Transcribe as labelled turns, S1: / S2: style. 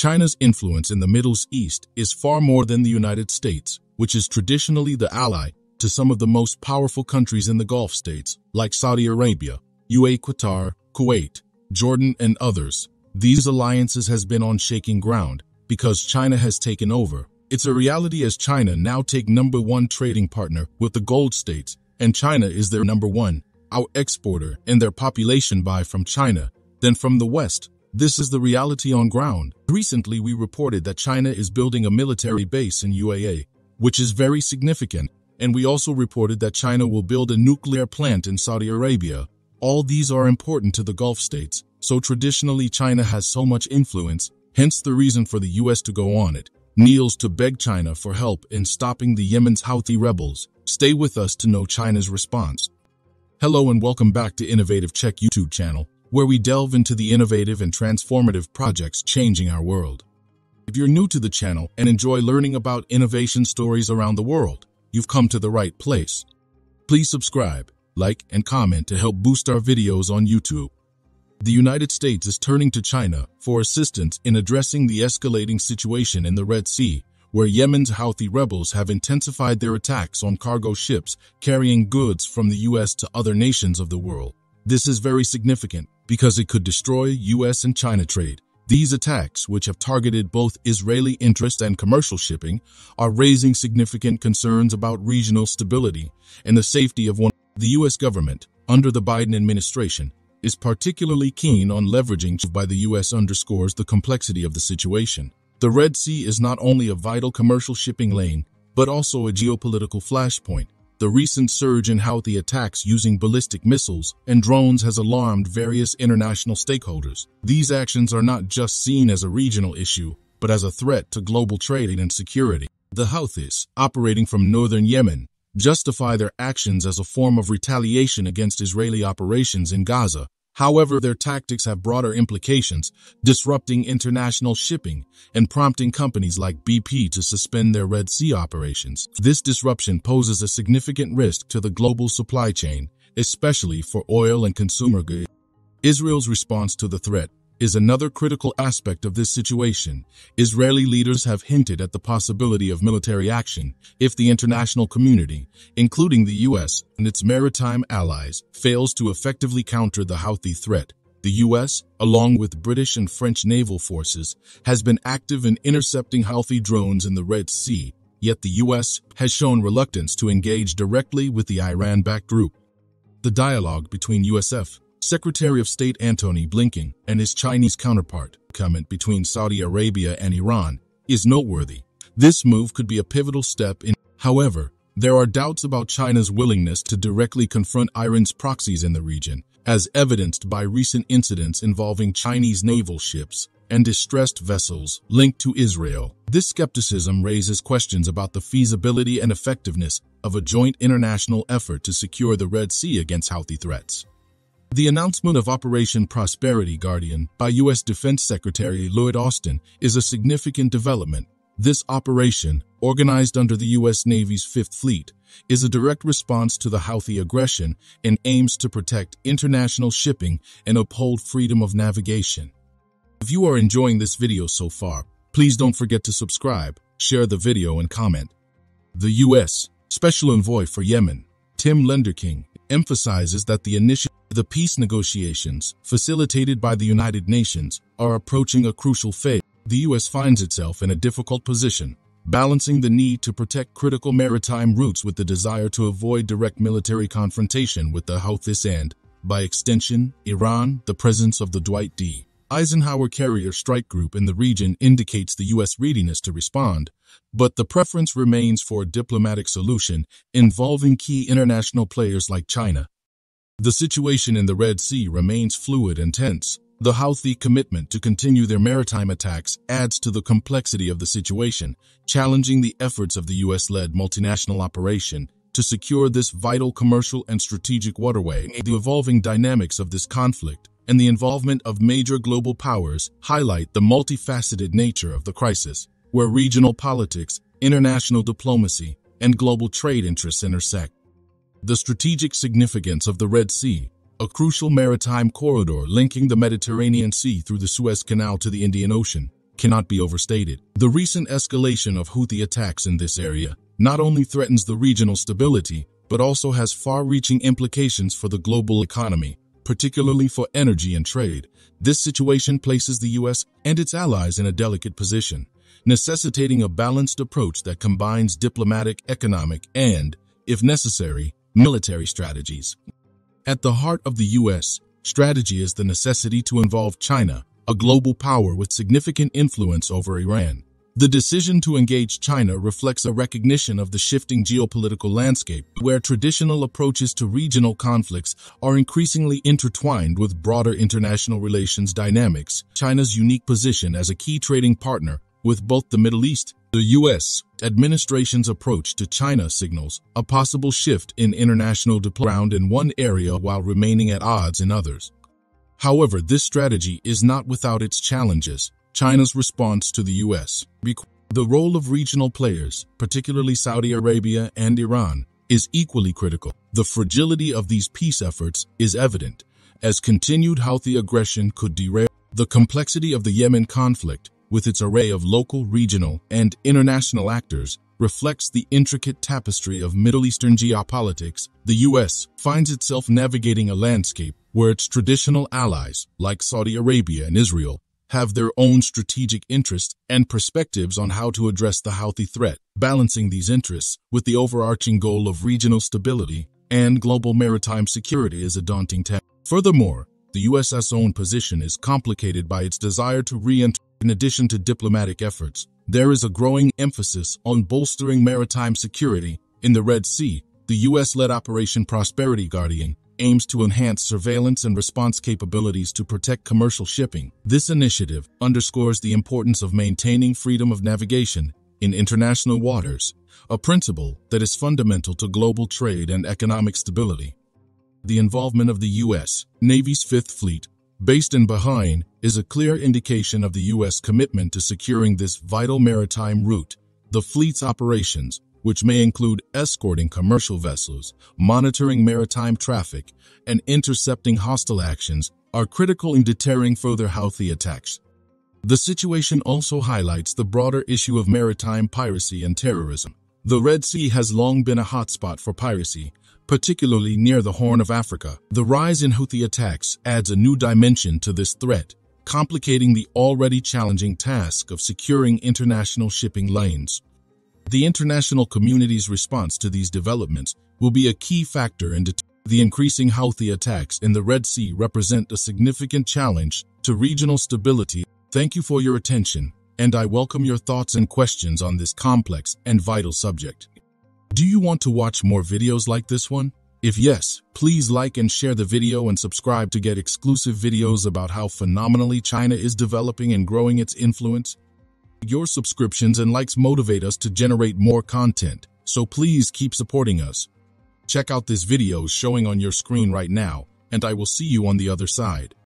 S1: China's influence in the Middle East is far more than the United States, which is traditionally the ally to some of the most powerful countries in the Gulf states, like Saudi Arabia, UAE, Qatar, Kuwait, Jordan, and others. These alliances has been on shaking ground because China has taken over. It's a reality as China now take #1 trading partner with the Gold states, and China is their #1 out-exporter, and their population buy from China, then from the West. This is the reality on ground. Recently, we reported that China is building a military base in UAE, which is very significant, and we also reported that China will build a nuclear plant in Saudi Arabia. All these are important to the Gulf states, so traditionally China has so much influence, hence the reason for the U.S. to go on it. Kneels to beg China for help in stopping the Yemen's Houthi rebels. Stay with us to know China's response. Hello and welcome back to Innovative Check YouTube channel, where we delve into the innovative and transformative projects changing our world. If you're new to the channel and enjoy learning about innovation stories around the world, you've come to the right place. Please subscribe, like, and comment to help boost our videos on YouTube. The United States is turning to China for assistance in addressing the escalating situation in the Red Sea, where Yemen's Houthi rebels have intensified their attacks on cargo ships carrying goods from the U.S. to other nations of the world. This is very significant because it could destroy U.S. and China trade. These attacks, which have targeted both Israeli interest and commercial shipping, are raising significant concerns about regional stability and the safety of one. The U.S. government, under the Biden administration, is particularly keen on leveraging by the U.S. underscores the complexity of the situation. The Red Sea is not only a vital commercial shipping lane, but also a geopolitical flashpoint. The recent surge in Houthi attacks using ballistic missiles and drones has alarmed various international stakeholders. These actions are not just seen as a regional issue, but as a threat to global trade and security. The Houthis, operating from northern Yemen, justify their actions as a form of retaliation against Israeli operations in Gaza. However, their tactics have broader implications, disrupting international shipping and prompting companies like BP to suspend their Red Sea operations. This disruption poses a significant risk to the global supply chain, especially for oil and consumer goods. Israel's response to the threat is another critical aspect of this situation. Israeli leaders have hinted at the possibility of military action if the international community, including the U.S. and its maritime allies, fails to effectively counter the Houthi threat. The U.S., along with British and French naval forces, has been active in intercepting Houthi drones in the Red Sea, yet the U.S. has shown reluctance to engage directly with the Iran-backed group. The dialogue between USF Secretary of State Antony Blinken and his Chinese counterpart, comment between Saudi Arabia and Iran, is noteworthy. This move could be a pivotal step in. However, there are doubts about China's willingness to directly confront Iran's proxies in the region, as evidenced by recent incidents involving Chinese naval ships and distressed vessels linked to Israel. This skepticism raises questions about the feasibility and effectiveness of a joint international effort to secure the Red Sea against Houthi threats. The announcement of Operation Prosperity Guardian by U.S. Defense Secretary Lloyd Austin is a significant development. This operation, organized under the U.S. Navy's Fifth Fleet, is a direct response to the Houthi aggression and aims to protect international shipping and uphold freedom of navigation. If you are enjoying this video so far, please don't forget to subscribe, share the video, and comment. The U.S. Special Envoy for Yemen, Tim Lenderking, emphasizes that the peace negotiations, facilitated by the United Nations, are approaching a crucial phase. The U.S. finds itself in a difficult position, balancing the need to protect critical maritime routes with the desire to avoid direct military confrontation with the Houthis and, by extension, Iran. The presence of the Dwight D. Eisenhower carrier strike group in the region indicates the U.S. readiness to respond, but the preference remains for a diplomatic solution involving key international players like China. The situation in the Red Sea remains fluid and tense. The Houthi commitment to continue their maritime attacks adds to the complexity of the situation, challenging the efforts of the U.S.-led multinational operation to secure this vital commercial and strategic waterway. The evolving dynamics of this conflict and the involvement of major global powers highlight the multifaceted nature of the crisis, where regional politics, international diplomacy, and global trade interests intersect. The strategic significance of the Red Sea, a crucial maritime corridor linking the Mediterranean Sea through the Suez Canal to the Indian Ocean, cannot be overstated. The recent escalation of Houthi attacks in this area not only threatens the regional stability, but also has far-reaching implications for the global economy, particularly for energy and trade. This situation places the U.S. and its allies in a delicate position, necessitating a balanced approach that combines diplomatic, economic, and, if necessary, military strategies. At the heart of the U.S. strategy is the necessity to involve China, a global power with significant influence over Iran. The decision to engage China reflects a recognition of the shifting geopolitical landscape, where traditional approaches to regional conflicts are increasingly intertwined with broader international relations dynamics. China's unique position as a key trading partner with both the Middle East, the U.S. administration's approach to China signals a possible shift in international diplomacy in one area while remaining at odds in others. However, this strategy is not without its challenges. China's response to the U.S. The role of regional players, particularly Saudi Arabia and Iran, is equally critical. The fragility of these peace efforts is evident, as continued Houthi aggression could derail. The complexity of the Yemen conflict, with its array of local, regional, and international actors, reflects the intricate tapestry of Middle Eastern geopolitics. The U.S. finds itself navigating a landscape where its traditional allies, like Saudi Arabia and Israel, have their own strategic interests and perspectives on how to address the Houthi threat. Balancing these interests with the overarching goal of regional stability and global maritime security is a daunting task. Furthermore, the U.S.'s own position is complicated by its desire to re-enter. In addition to diplomatic efforts, there is a growing emphasis on bolstering maritime security. In the Red Sea, the U.S.-led Operation Prosperity Guardian aims to enhance surveillance and response capabilities to protect commercial shipping. This initiative underscores the importance of maintaining freedom of navigation in international waters, a principle that is fundamental to global trade and economic stability. The involvement of the U.S. Navy's Fifth Fleet, based in Bahrain, is a clear indication of the U.S. commitment to securing this vital maritime route. The fleet's operations, which may include escorting commercial vessels, monitoring maritime traffic, and intercepting hostile actions, are critical in deterring further Houthi attacks. The situation also highlights the broader issue of maritime piracy and terrorism. The Red Sea has long been a hotspot for piracy, particularly near the Horn of Africa. The rise in Houthi attacks adds a new dimension to this threat, complicating the already challenging task of securing international shipping lanes. The international community's response to these developments will be a key factor in the increasing Houthi attacks in the Red Sea represent a significant challenge to regional stability. Thank you for your attention, and I welcome your thoughts and questions on this complex and vital subject. Do you want to watch more videos like this one? If yes, please like and share the video and subscribe to get exclusive videos about how phenomenally China is developing and growing its influence. Your subscriptions and likes motivate us to generate more content, so please keep supporting us. Check out this video showing on your screen right now, and I will see you on the other side.